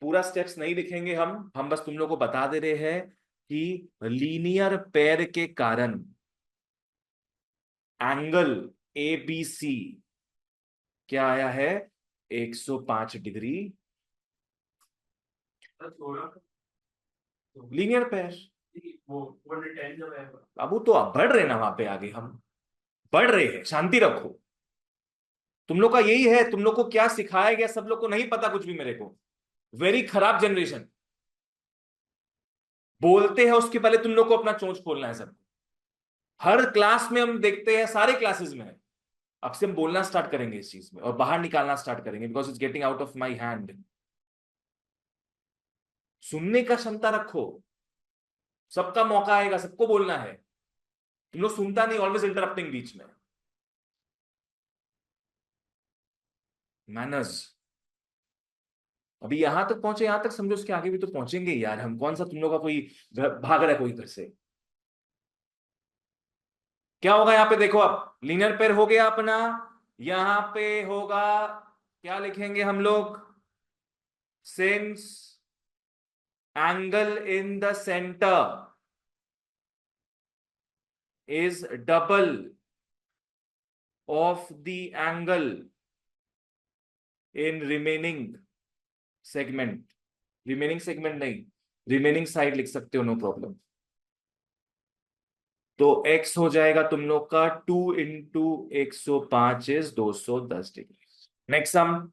पूरा स्टेप्स नहीं लिखेंगे हम बस तुम लोग को बता दे रहे हैं कि लीनियर पेयर के कारण एंगल एबीसी क्या आया है? 105 डिग्री। Linear pair. बाबू तो अब बढ़ रहे ना वहां पे आगे, हम बढ़ रहे हैं, शांति रखो। तुम लोग का यही है, तुम लोग को क्या सिखाया गया सब लोग को नहीं पता कुछ भी मेरे को। वेरी खराब जनरेशन। बोलते हैं उसके पहले तुम लोग को अपना चोंच खोलना है सब। हर क्लास में हम देखते हैं, सारे क्लासेस में अब से हम बोलना स्टार्ट करेंगे इस चीज में और बाहर निकालना स्टार्ट करेंगे, because it's getting out of my hand. सुनने का क्षमता रखो, सबका मौका आएगा, सबको बोलना है। तुम लोग सुनता नहीं, ऑलवेज इंटरप्टिंग बीच में। मैनर्स। अभी यहां तक पहुंचे, यहां तक समझो, उसके आगे भी तो पहुंचेंगे यार हम। कौन सा तुम लोग का कोई भाग रहा है कोई घर से? क्या होगा यहाँ पे देखो, अब लीनियर पेयर हो गया अपना। यहां पे होगा, क्या लिखेंगे हम लोग? Since angle in the centre is double of the angle in remaining segment। Remaining segment नहीं, रिमेनिंग साइड लिख सकते हो, नो प्रॉब्लम। तो x हो जाएगा तुम लोग का 2 into 105 is 210 degree. Next sum.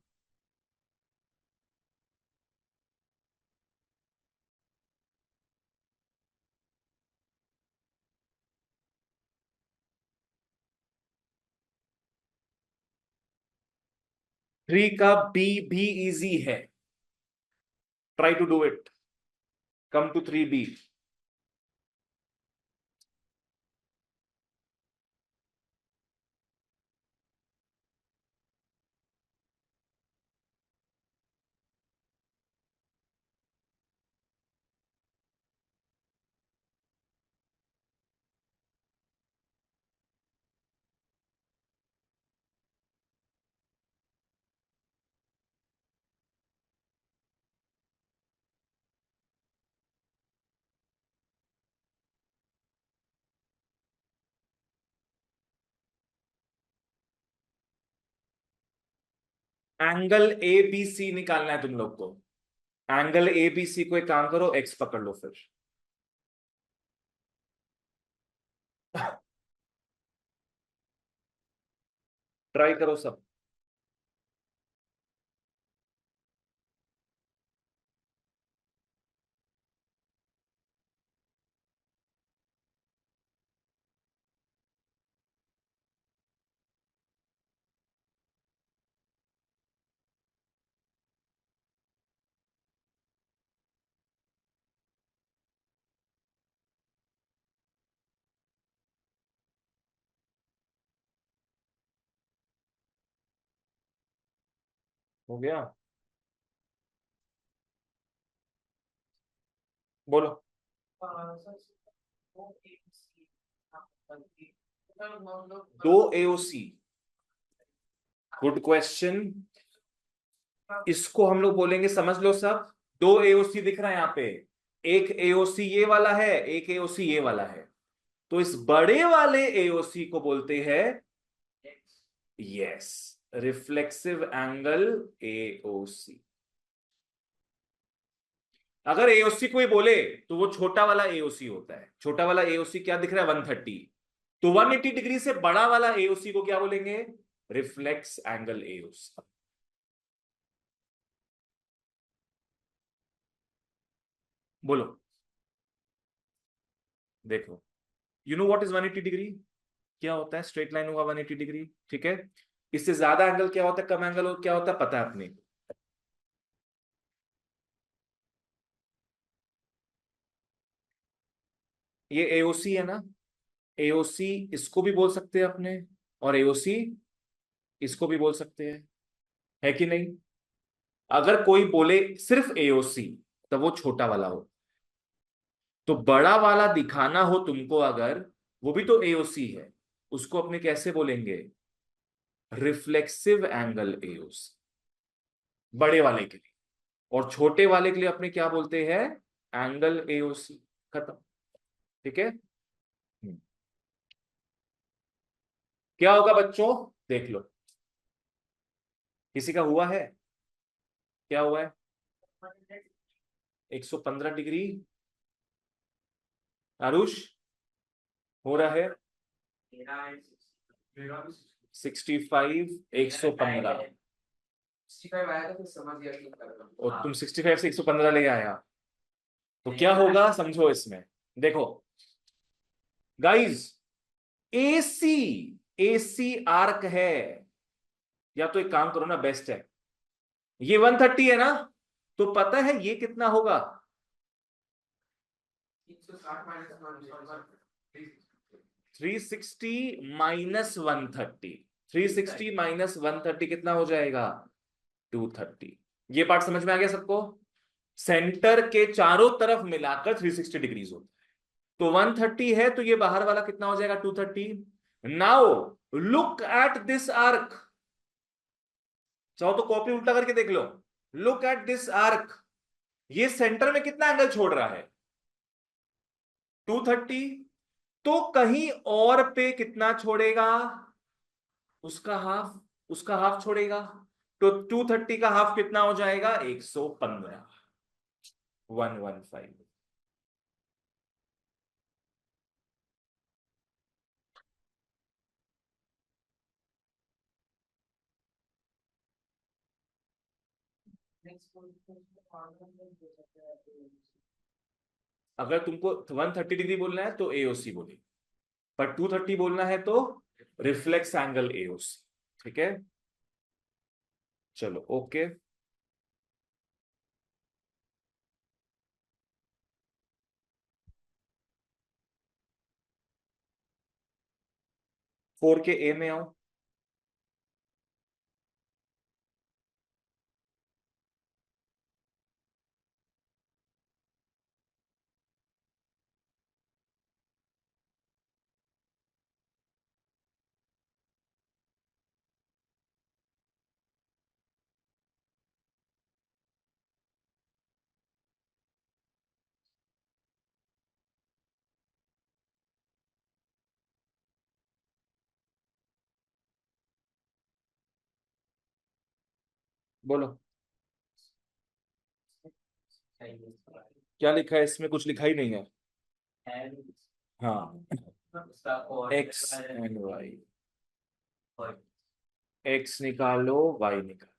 Three का बी भी इजी है, try to do it. Come to 3b। Angle A B C निकालना है तुम लोग को। एंगल ए बी सी को एक काम करो, एक्स पकड़ लो फिर। ट्राई करो सब। हो गया? बोलो। दो एओसी। Good question. इसको हम लोग बोलेंगे, समझ लो सब, दो एओसी दिख रहा है यहाँ पे, एक एओसी ये वाला है, एक एओसी ये वाला है, तो इस बड़े वाले एओसी को बोलते हैं, यस, रिफ्लेक्सिव एंगल एओसी। अगर एओसी कोई बोले तो वो छोटा वाला एओसी होता है। छोटा वाला एओसी क्या दिख रहा है, 130, तो 180 डिग्री से बड़ा वाला एओसी को क्या बोलेंगे, रिफ्लेक्स एंगल एओसी। बोलो, देखो, you know what is 180 degree, क्या होता है, स्ट्रेट लाइन होगा 180 डिग्री, ठीक है। इससे ज्यादा एंगल क्या होता है, कम एंगल क्या होता है, पता है अपने। ये एओसी है ना, एओसी इसको भी बोल सकते हैं अपने, और एओसी इसको भी बोल सकते हैं, है कि नहीं। अगर कोई बोले सिर्फ एओसी, तो वो छोटा वाला हो, तो बड़ा वाला दिखाना हो तुमको अगर, वो भी तो एओसी है, उसको अपने कैसे बोलेंगे, रिफ्लेक्सिव एंगल एओसी, बड़े वाले के लिए। और छोटे वाले के लिए अपने क्या बोलते हैं, एंगल एओसी, खत्म, ठीक है। क्या होगा बच्चों, देख लो, किसी का हुआ है, क्या हुआ है, 115 डिग्री, आरुष हो रहा है, 65, 115, 65 आया था, फिर समझ गया कि कर रहा हूँ। और तुम 65 से 115 ले आया, तो क्या होगा समझो इसमें, देखो गाइस, एसी, एसी आर्क है, या तो एक काम करो ना, बेस्ट है, ये 130 है ना, तो पता है ये कितना होगा, 360 माइनस 360 माइनस 130, 360 माइनस 130 कितना हो जाएगा, 230। ये पार्ट समझ में आ गया सबको, सेंटर के चारों तरफ मिलाकर 360 डिग्रीज होता है, तो 130 है, तो ये बाहर वाला कितना हो जाएगा, 230। Now look at this arc, चाहो तो कॉपी उल्टा करके देख लो, लुक एट दिस आर्क, ये सेंटर में कितना एंगल छोड़ रहा है, 230, तो कहीं और पे कितना छोड़ेगा, उसका हाफ, उसका हाफ छोड़ेगा, तो 230 का हाफ कितना हो जाएगा, 115, 115। अगर तुमको 130 डिग्री बोलना है तो एओसी बोले, पर 230 बोलना है तो रिफ्लेक्स एंगल एओसी, ठीक है। चलो ओके, फोर के ए में आओ, बोलो क्या लिखा है इसमें, कुछ लिखा ही नहीं है, हाँ, एक्स एंड वाई, एक्स निकालो, वाई निकालो,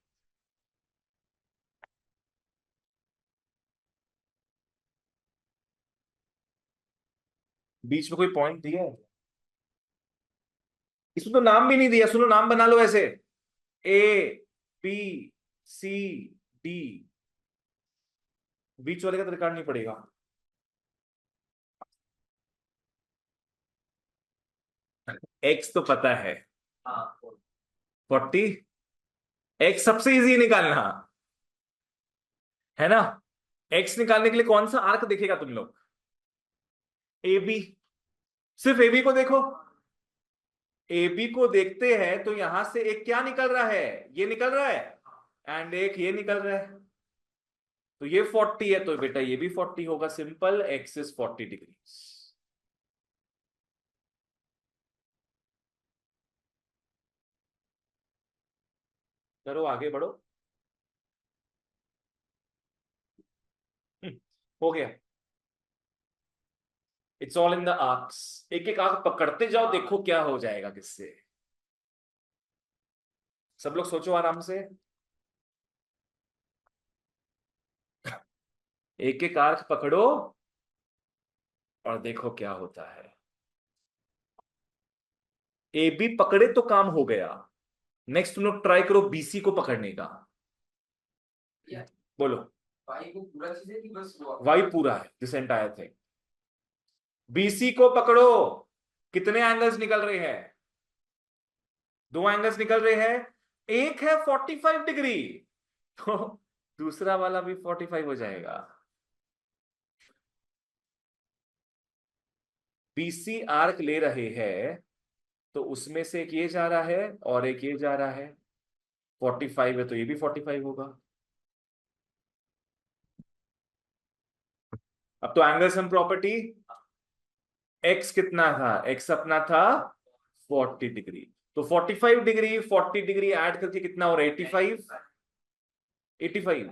बीच में कोई पॉइंट दिया है, इसमें तो नाम भी नहीं दिया, सुनो नाम बना लो ऐसे, ए बी सी डी, बीच वाले का तो रिकॉर्ड नहीं पड़ेगा, एक्स तो पता है, 40, एक्स सबसे इजी निकालना है ना, एक्स निकालने के लिए कौन सा आर्क देखेगा तुम लोग, ए बी, सिर्फ ए बी को देखो, ए बी को देखते हैं तो यहां से एक क्या निकल रहा है, ये निकल रहा है, एंड एक ये निकल रहा है, तो ये 40 है तो बेटा ये भी 40 होगा। Simple, x is 40 degree. करो आगे बढ़ो। हो गया। It's all in the arcs. एक एक आर्क पकड़ते जाओ, देखो क्या हो जाएगा किससे। सब लोग सोचो आराम से। एक एक आर्क पकड़ो और देखो क्या होता है। ए बी पकड़े तो काम हो गया। नेक्स्ट तुम लोग ट्राई करो बीसी को पकड़ने का। या बोलो। भाई को पूरा चीज है कि बस वो वाई पूरा है, दिस एंटायर थिंग। बीसी को पकड़ो। कितने एंगल्स निकल रहे हैं? दो एंगल्स निकल रहे हैं। एक है 45 डिग्री, तो दूसरा वाला भी 45 हो जाएगा। बीसी आर्क ले रहे हैं, तो उसमें से एक ये जा रहा है और एक ये जा रहा है। 45 है तो ये भी 45 होगा। अब तो एंगल सम प्रॉपर्टी, एक्स कितना था? एक्स अपना था 40 डिग्री। तो 45 डिग्री 40 डिग्री ऐड करके कितना हो रहा है? 85। 85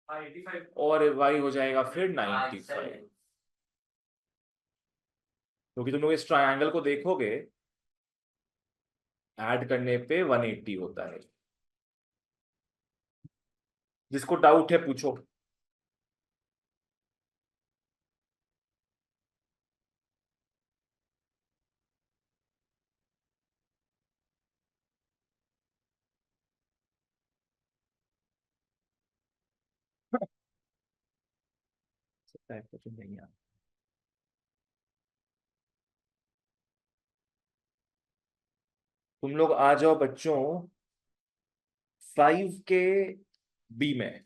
हाँ 85। और वाई हो जाएगा फिर 95। क्योंकि तुम लोग इस ट्रायंगल को देखोगे, ऐड करने पे 180 होता है। जिसको डाउट है पूछो। तो नहीं आता। तुम लोग आ जाओ बच्चों 5 के बी में।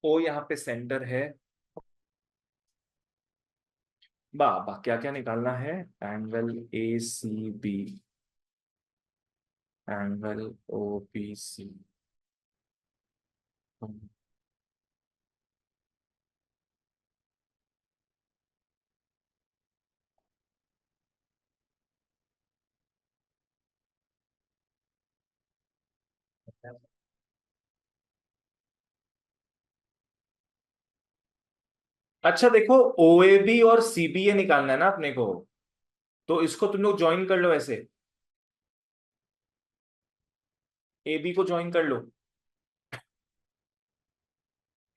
ओ यहाँ पे सेंटर है। बा क्या क्या निकालना है? Angle A C B, angle O B C. अच्छा देखो, ओ ए बी और सी बी ए निकालना है ना अपने को, तो इसको तुम लोग ज्वाइन कर लो ऐसे। ए बी को ज्वाइन कर लो,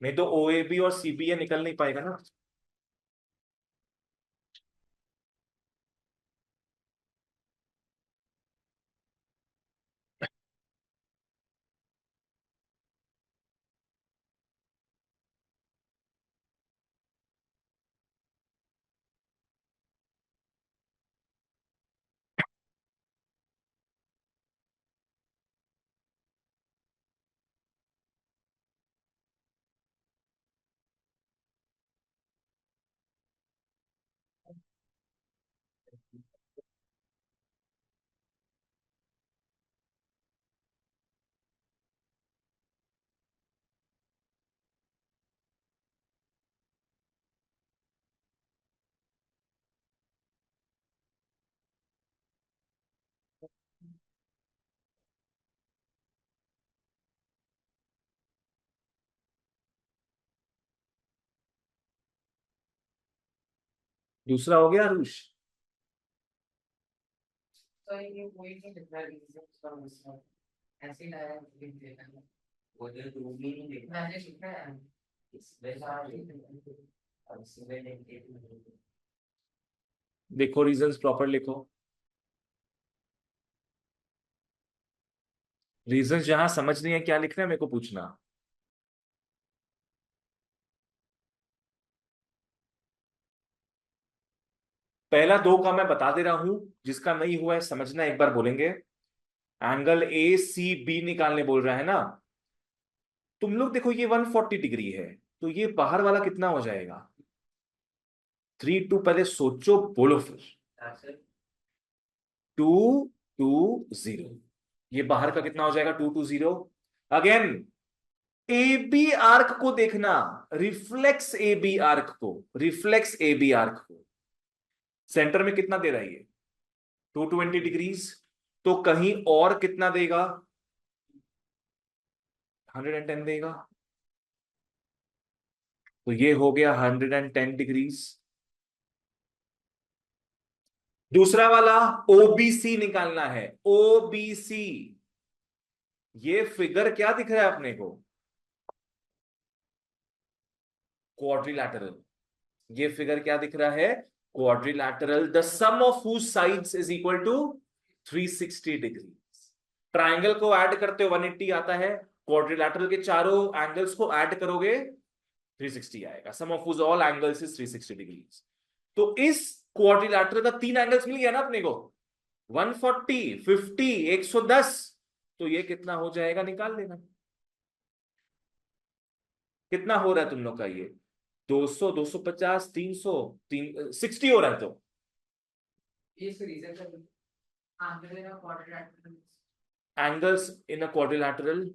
नहीं तो ओ ए बी और सी बी ए निकल नहीं पाएगा ना। दूसरा हो गया आरुष। तो ये वही नहीं दिख रहा रीजन उसका मिसमेच ऐसे डायरेक्ट लिख देना है। वो जो रूम ही नहीं देखना मैंने लिखा है इसमें सारे और इसमें नहीं देखना। देखो रीजंस प्रॉपर लिखो, रीजंस जहां समझ नहीं है क्या लिखना है मेरे को पूछना। पहला दो का मैं बता दे रहा हूं, जिसका नहीं हुआ है समझना, एक बार बोलेंगे। एंगल ए सी बी निकालने बोल रहा है ना, तुम लोग देखो ये 140 डिग्री है, तो ये बाहर वाला कितना हो जाएगा? 3 2, पहले सोचो बोलो फिर। That's it. 2 2 0, ये बाहर का कितना हो जाएगा? 2 2 0। अगेन ए बी आर्क को देखना, रिफ्लेक्स ए बी आर्क को, रिफ्लेक्स ए बी आर्क को, सेंटर में कितना दे रहा है ये? 220 डिग्रीज। तो कहीं और कितना देगा? 110 देगा। तो ये हो गया 110 डिग्रीज। दूसरा वाला ओबीसी निकालना है, ओबीसी। ये फिगर क्या दिख रहा है अपने को? क्वाड्रिलैटरल। ये फिगर क्या दिख रहा है? Quadrilateral. The sum of whose sides is equal to 360 degree. Triangle को ऐड करते हो 180 आता है, क्वाड्रिलैटरल के चारों एंगल्स को ऐड करोगे 360 आएगा। Sum of whose all angles is 360 degrees. तो इस क्वाड्रिलैटरल का 3 एंगल्स मिल गया ना अपने को, 140, 50, 110। तो ये कितना हो जाएगा निकाल लेना। कितना हो रहा है तुम लोग का ये? 200, 250, 300, 60 हो रहा है। तो इस रीजन का आंसर है quadrilateral. Angles in a quadrilateral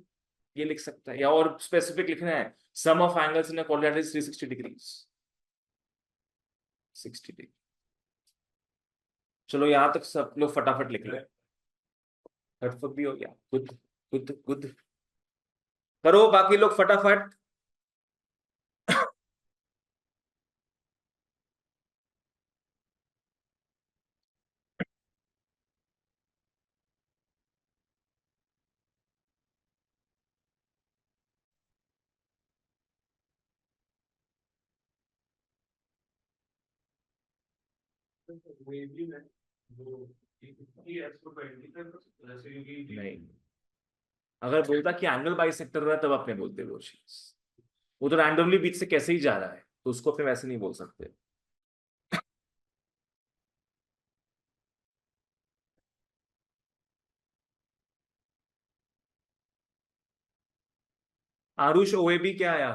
ये लिख सकता है, या और स्पेसिफिक लिखना है, sum of angles in a quadrilateral is 360 degrees. 60 degree. चलो यहां तक सब लोग फटाफट लिख लो। फटफट भी हो गया। Good good good. करो बाकी लोग फटाफट। वेवली है वो 120 तक जैसे कि नहीं, अगर बोलता कि एंगल बाइसेक्टर हो रहा है तब अपने बोलते वो चीज। वो तो रैंडमली बीच से कैसे ही जा रहा है, तो उसको अपने वैसे नहीं बोल सकते। आरुष ओएबी क्या आया?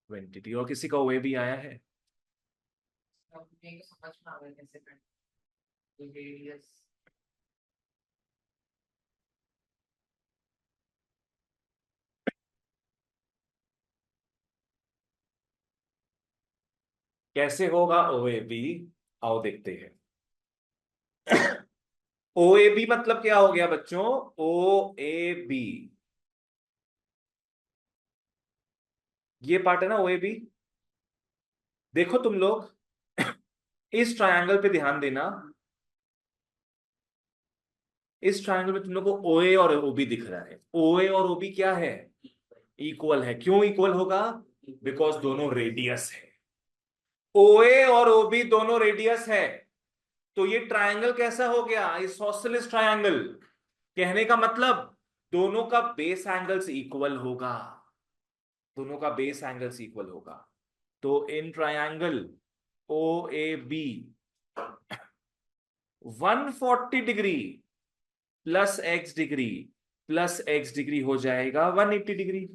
20 और किसी का ओएबी आया है? अब मेरे को समझ में आ गया कैसे करना रेडियस। कैसे होगा ओएबी? आओ देखते हैं। ओएबी मतलब क्या हो गया बच्चों? ओएबी ये पार्ट है ना ओएबी। देखो तुम लोग इस ट्रायंगल पे ध्यान देना, इस ट्रायंगल में तुम लोग को ओए और ओबी दिख रहा है। ओए और ओबी क्या है? इक्वल है। क्यों इक्वल होगा? बिकॉज दोनों रेडियस है। ओए और ओबी दोनों रेडियस है। तो ये ट्रायंगल कैसा हो गया? Isosceles triangle. कहने का मतलब दोनों का बेस एंगल्स इक्वल होगा, दोनों का बेस एंगल्स इक्वल होगा। तो in triangle O A B 140 degree plus X degree plus X degree हो जाएगा 180 डिग्री।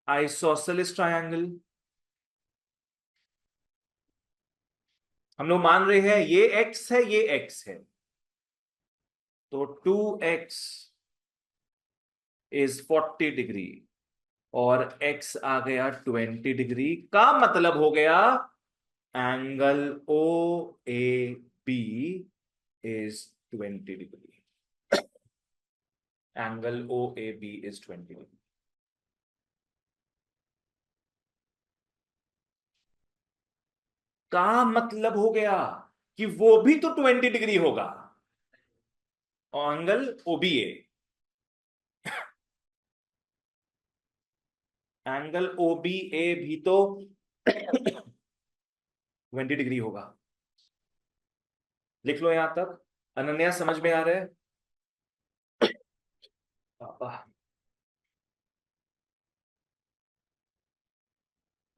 Isosceles triangle. हम लोग मान रहे हैं ये एक्स है, ये एक्स है, तो 2x इज 40 डिग्री और x आ गया 20 डिग्री। का मतलब हो गया angle O A B is 20 degree. Angle O A B is 20 degree. का मतलब हो गया कि वो भी तो 20 डिग्री होगा, एंगल ओ बी ए। एंगल ओ बी ए भी तो 20 डिग्री होगा। लिख लो यहां तक। अनन्या समझ में आ रहा है? पापा।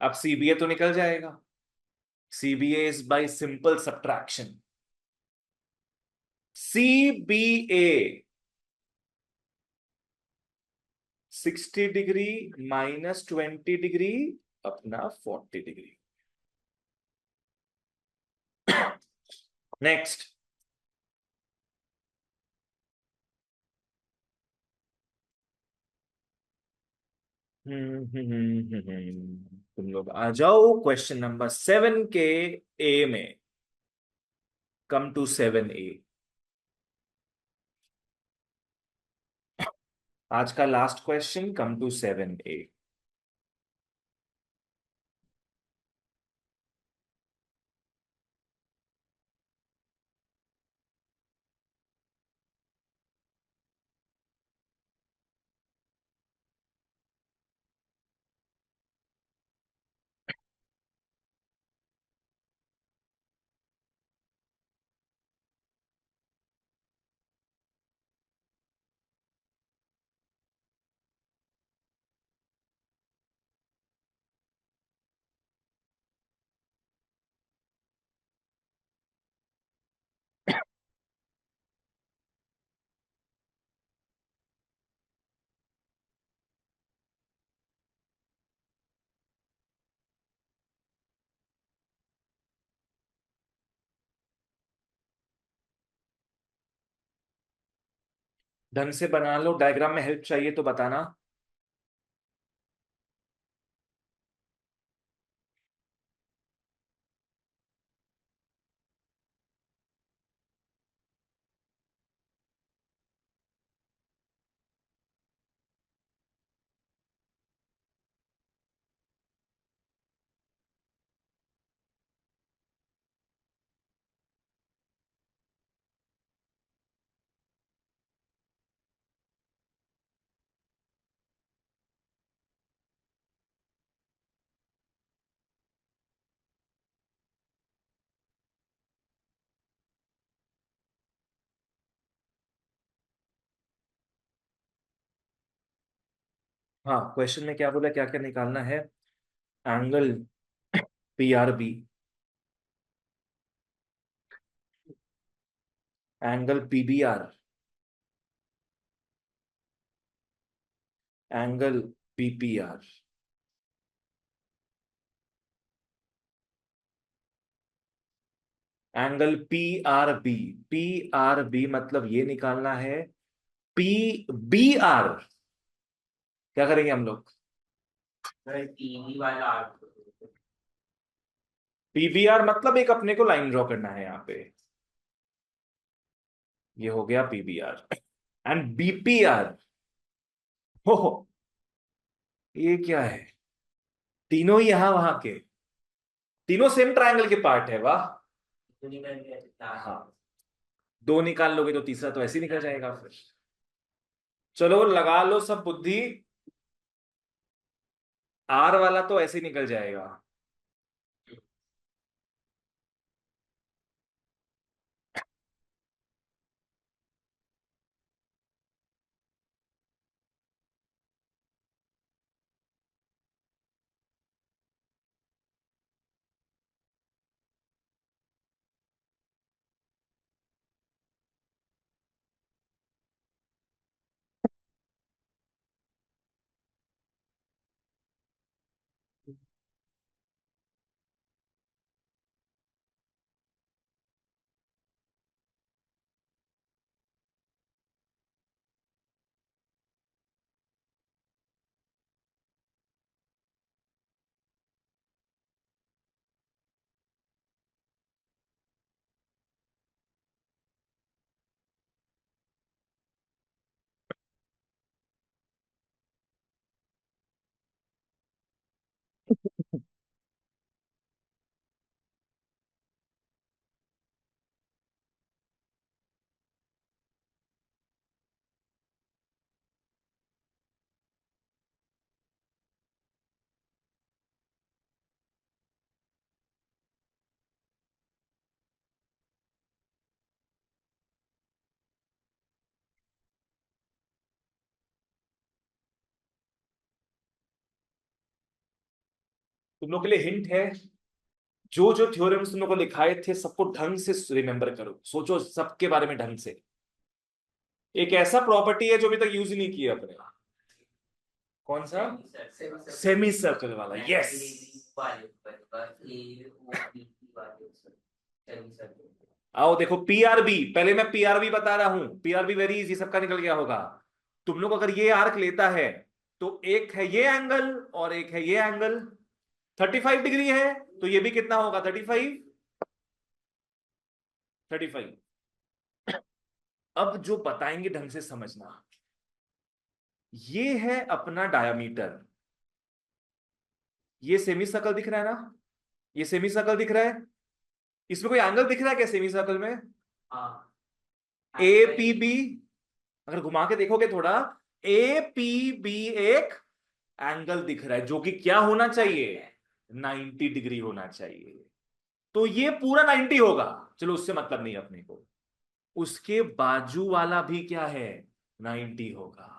अब सीबीए तो निकल जाएगा। CBA is by simple subtraction. CBA 60 degree minus 20 degree अपना 40 डिग्री। नेक्स्ट। तुम लोग आ जाओ क्वेश्चन नंबर 7 के ए में। Come to 7A। आज का last question, come to 7A। ढंग से बना लो, डायग्राम में हेल्प चाहिए तो बताना। हाँ, क्वेश्चन में क्या बोला, क्या क्या निकालना है? Angle PRB, angle PBR, angle PPR, angle PRB। PRB मतलब ये निकालना है। PBR क्या करेंगे हम लोग? टीवी वाला आर्ट। PBR मतलब एक अपने को लाइन ड्रॉ करना है यहाँ पे। ये हो गया PBR। एंड BPR, हो ये क्या है? तीनों ही यहां वहां के, तीनों सेम ट्रायंगल के पार्ट है, वाह। तो निकल गया लास्ट। हाँ, दो निकाल लोगे तो तीसरा तो ऐसे ही निकल जाएगा फिर। चलो लगा लो सब बुद्धि। R वाला तो ऐसे ही निकल जाएगा। तुम लोग के लिए हिंट है, जो जो थ्योरम्स तुम लोग को लिखाए थे सबको ढंग से रिमेंबर करो, सोचो सबके बारे में ढंग से। एक ऐसा प्रॉपर्टी है जो अभी तक यूज ही नहीं किया अपने। कौन सा? सेमी सर्कल वाला, यस। आओ देखो पीआरबी, पहले मैं पीआरबी बता रहा हूं, पीआरबी वेरी इजी, सबका निकल गया होगा। तुम लोग अगर ये आर्क लेता है तो एक है ये एंगल और एक है ये एंगल, 35 डिग्री है, तो ये भी कितना होगा? 35, 35। अब जो बताएंगे ढंग से समझना, ये है अपना डायामीटर, ये सेमी सर्कल दिख रहा है ना, ये सेमी सर्कल दिख रहा है, इसमें कोई एंगल दिख रहा है क्या सेमी सर्कल में? हाँ ए पी बी, अगर घुमा के देखोगे थोड़ा, ए पी बी एक एंगल दिख रहा है जो कि क्या होना चाहिए? 90 डिग्री होना चाहिए। तो ये पूरा 90 होगा, चलो उससे मतलब नहीं अपने को। उसके बाजू वाला भी क्या है? 90 होगा।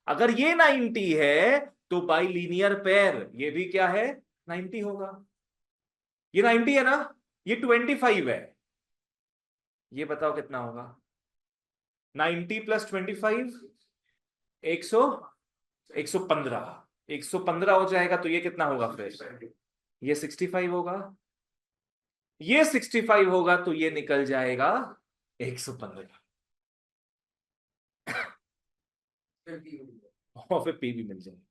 अगर ये 90 है तो बाई लीनियर पेयर ये भी क्या है? 90 होगा। ये 90 है ना, ये 25 है, ये बताओ कितना होगा? 90 प्लस 25, 100, 115, 115 हो जाएगा, तो ये कितना होगा फिर? ये 65 होगा, ये 65 होगा, तो ये निकल जाएगा 115, और फिर पी भी मिल जाएगा।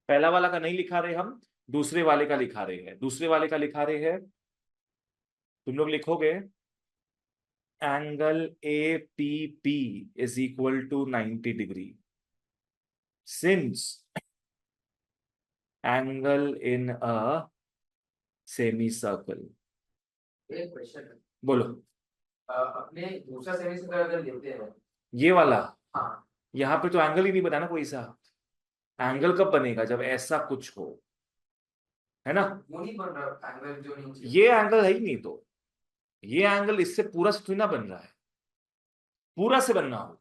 पहला वाला का नहीं लिखा रहे हम, दूसरे वाले का लिखा रहे हैं, दूसरे वाले का लिखा रहे हैं। तुम लोग लिखोगे angle A P P is equal to 90 degree since angle in a semi circle. एक क्वेश्चन है। बोलो। अपने दूसरा सेमी सर्कल अगर लेते हैं। ये वाला, हाँ। यहां पे तो एंगल ही नहीं बना ना कोई सा। एंगल कब बनेगा? जब ऐसा कुछ हो, है ना। वो नहीं बन रहा एंगल जो नीचे। ये एंगल है ही नहीं, तो ये एंगल इससे पूरा से थोड़ी ना बन रहा है, पूरा से बनना हो।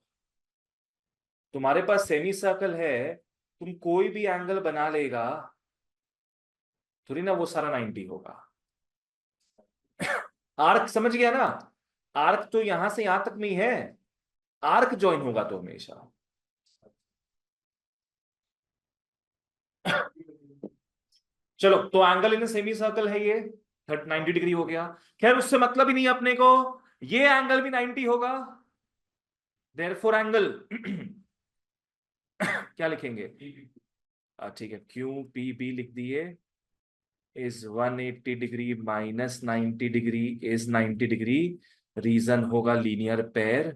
तुम्हारे पास सेमी सर्कल है, तुम कोई भी एंगल बना लेगा, थोड़ी ना वो सारा 90 होगा। आर्क समझ गया ना, आर्क तो यहां से यहां तक में ही है, आर्क ज्वाइन होगा तो हमेशा। चलो, तो एंगल इन सेमी सर्कल है ये, 90 डिग्री हो गया। खैर उससे मतलब ही नहीं है अपने को, ये एंगल भी 90 होगा, देयरफॉर एंगल क्या लिखेंगे? ठीक है, क्यू पी बी लिख दिए, is 180 degree minus 90 degree is 90 degree, reason होगा लीनियर पेयर।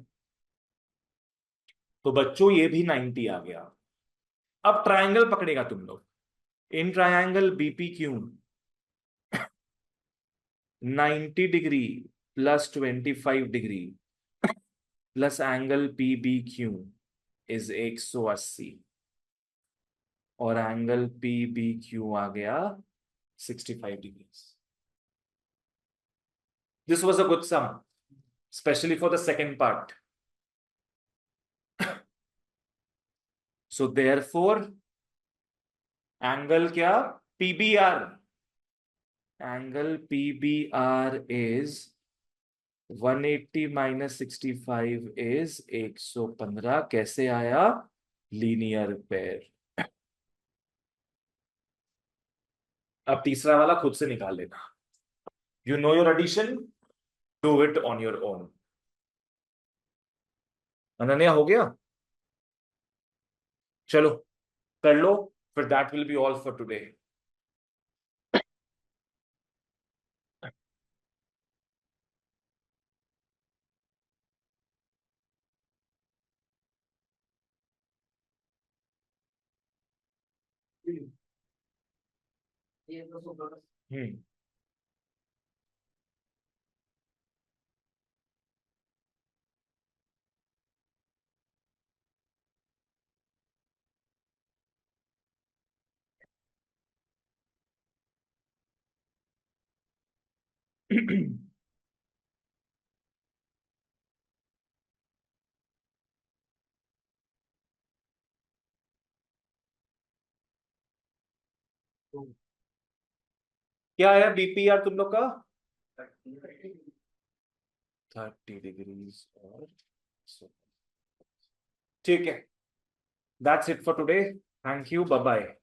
तो बच्चों ये भी 90 आ गया। अब ट्रायंगल पकड़ेगा तुम लोग, in triangle B P Q 90 degree plus 25 degree plus angle P B Q is 180, और एंगल पी बी क्यू आ गया 65 degree. This was a good sum, specially for the second part. So therefore angle क्या? PBR, angle PBR is 180 minus 65 is 115। कैसे आया? Linear pair. अब तीसरा वाला खुद से निकाल लेना, you know your addition, do it on your own. Ananya हो गया? चलो कर लो, फिर that will be all for today. ये तो सुपर। हम्म। क्या है बीपीआर तुम लोग का? 30 डिग्रीज और ठीक है, that's it for today, thank you, bye bye.